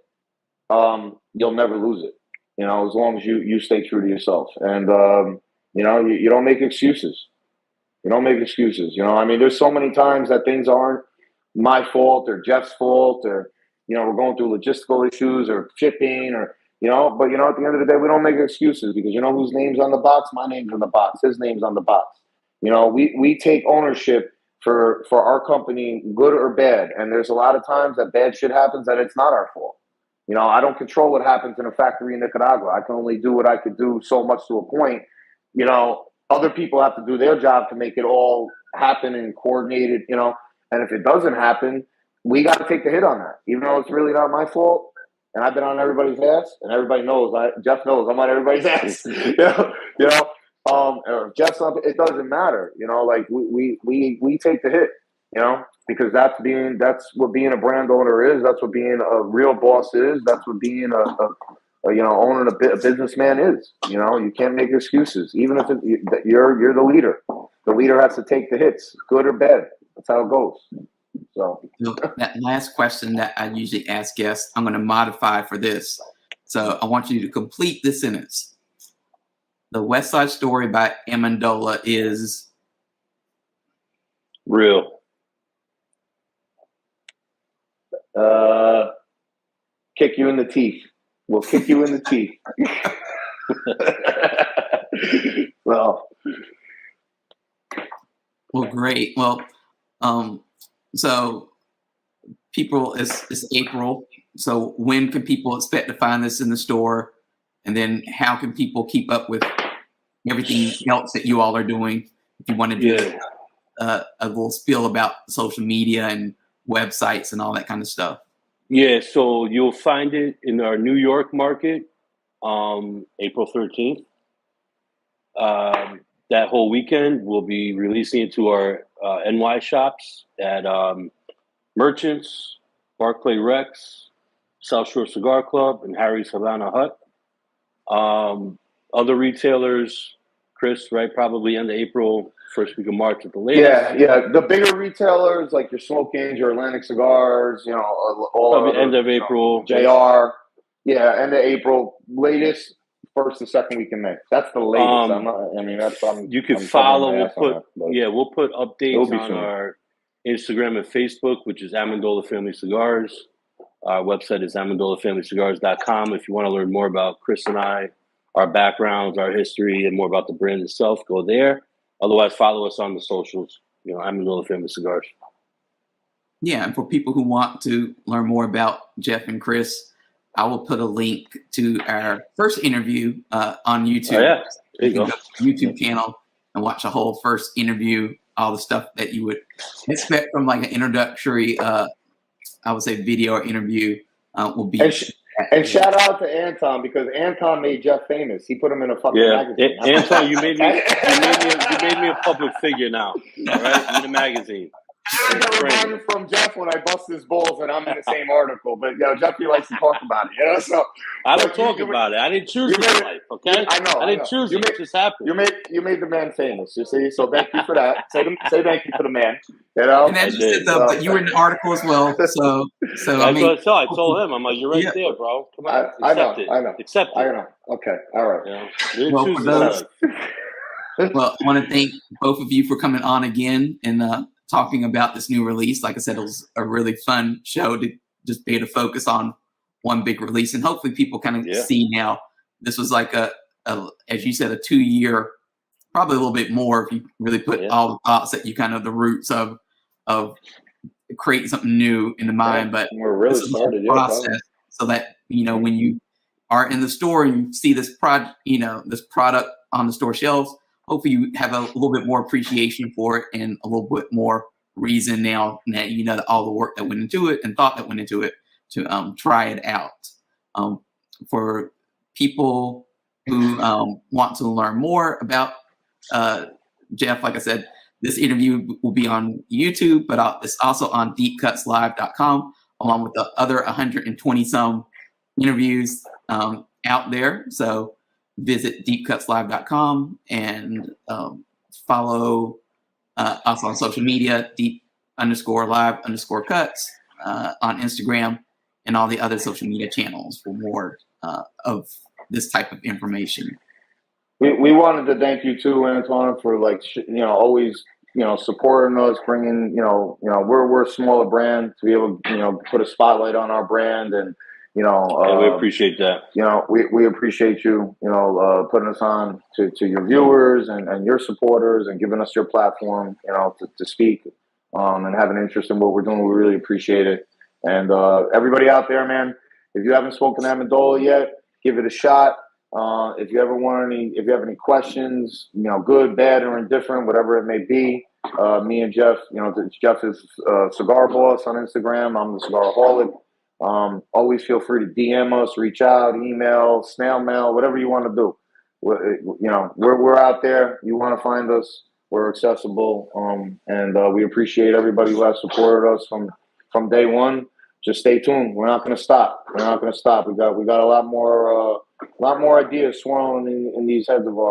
you'll never lose it. As long as you stay true to yourself, and you don't make excuses. You don't make excuses. There's so many times that things aren't my fault or Jeff's fault, or we're going through logistical issues or shipping, or But at the end of the day, we don't make excuses, because whose name's on the box? My name's on the box. His name's on the box. We take ownership for our company, good or bad. And there's a lot of times that bad shit happens that it's not our fault. I don't control what happens in a factory in Nicaragua. I can only do what I could do so much to a point. Other people have to do their job to make it all happen and coordinated, and if it doesn't happen, we got to take the hit on that, even though it's really not my fault. And I've been on everybody's ass, and everybody knows. Jeff knows I'm on everybody's ass. Or if Jeff's on, it doesn't matter. Like we take the hit. Because that's what being a brand owner is. That's what being a real boss is. That's what being owning a businessman is. You can't make excuses, even if you're the leader. The leader has to take the hits, good or bad. That's how it goes. So that last question that I usually ask guests, I'm going to modify for this. So I want you to complete the sentence. The West Side Story by Amendola is real. Kick you in the teeth. We'll kick you in the teeth. Well, great. Well, so people, it's April. So when can people expect to find this in the store? And then how can people keep up with everything else that you all are doing? If you want to do a little spiel about social media and websites and all that kind of stuff. Yeah, so you'll find it in our New York market, April 13th. that whole weekend, we'll be releasing it to our NY shops at Merchants, Barclay Rex, South Shore Cigar Club, and Harry's Havana Hut. Other retailers, Chris, right? Probably end of April, first week of March at the latest. Yeah. The bigger retailers like your Smoke Ins, your Atlantic Cigars, all Probably other, end of April. JR. Yeah, end of April. Latest first and second week in May. That's the latest. You can follow. We'll put updates on our Instagram and Facebook, which is Amendola Family Cigars. Our website is amendolafamilycigars.com. If you want to learn more about Chris and I, our backgrounds, our history, and more about the brand itself, go there. Otherwise, follow us on the socials. Amendola Family Cigars. Yeah, and for people who want to learn more about Jeff and Chris, I will put a link to our first interview on YouTube. Oh, yeah. There you go. To the YouTube channel and watch the whole first interview, all the stuff that you would expect from like an introductory, I would say, video or interview will be. And shout out to Anton, because Anton made Jeff famous. He put him in a fucking magazine. Anton, you made me a public figure now. All right, in the magazine. I got reminded from Jeff when I bust his balls and I'm in the same article. But Jeffy likes to talk about it. So I don't talk about it. I didn't choose this life. Okay, I know. I didn't choose it. It just happened. You made the man famous. You see, so thank you for that. Say thank you for the man. And as you said, but you were in the article as well. So I told him, I'm like, you're right there, bro. Come on, I know. Accept it. I know. Okay, all right. Well, I want to thank both of you for coming on again and talking about this new release. Like I said, it was a really fun show to just be able to focus on one big release, and hopefully people kind of see now. This was like a as you said, a 2-year, probably a little bit more if you really put all the thoughts that you kind of the roots of creating something new in the mind. But we're really started process so that when you are in the store and you see this product on the store shelves, hopefully you have a little bit more appreciation for it and a little bit more reason now that that all the work that went into it and thought that went into it to try it out. For people who want to learn more about Jeff, like I said, this interview will be on YouTube, but it's also on deepcutslive.com, along with the other 120 some interviews out there. So visit deepcutslive.com and follow us on social media, deep_live_cuts on Instagram and all the other social media channels for more of this type of information. We wanted to thank you too, Antoine, for always supporting us, bringing we're a smaller brand to be able to put a spotlight on our brand, and we appreciate that. We appreciate you putting us on to your viewers and your supporters and giving us your platform to speak and have an interest in what we're doing. We really appreciate it. And everybody out there, man, if you haven't spoken to Amendola yet, give it a shot. If you have any questions, good, bad, or indifferent, whatever it may be, me and Jeff, Jeff is Cigar Boss on Instagram. I'm the Cigaraholic. Always feel free to DM us, reach out, email, snail mail, whatever you want to do. We're out there. You want to find us, we're accessible. And we appreciate everybody who has supported us from day one. Just stay tuned. We're not going to stop. We got a lot more ideas swirling in these heads of ours.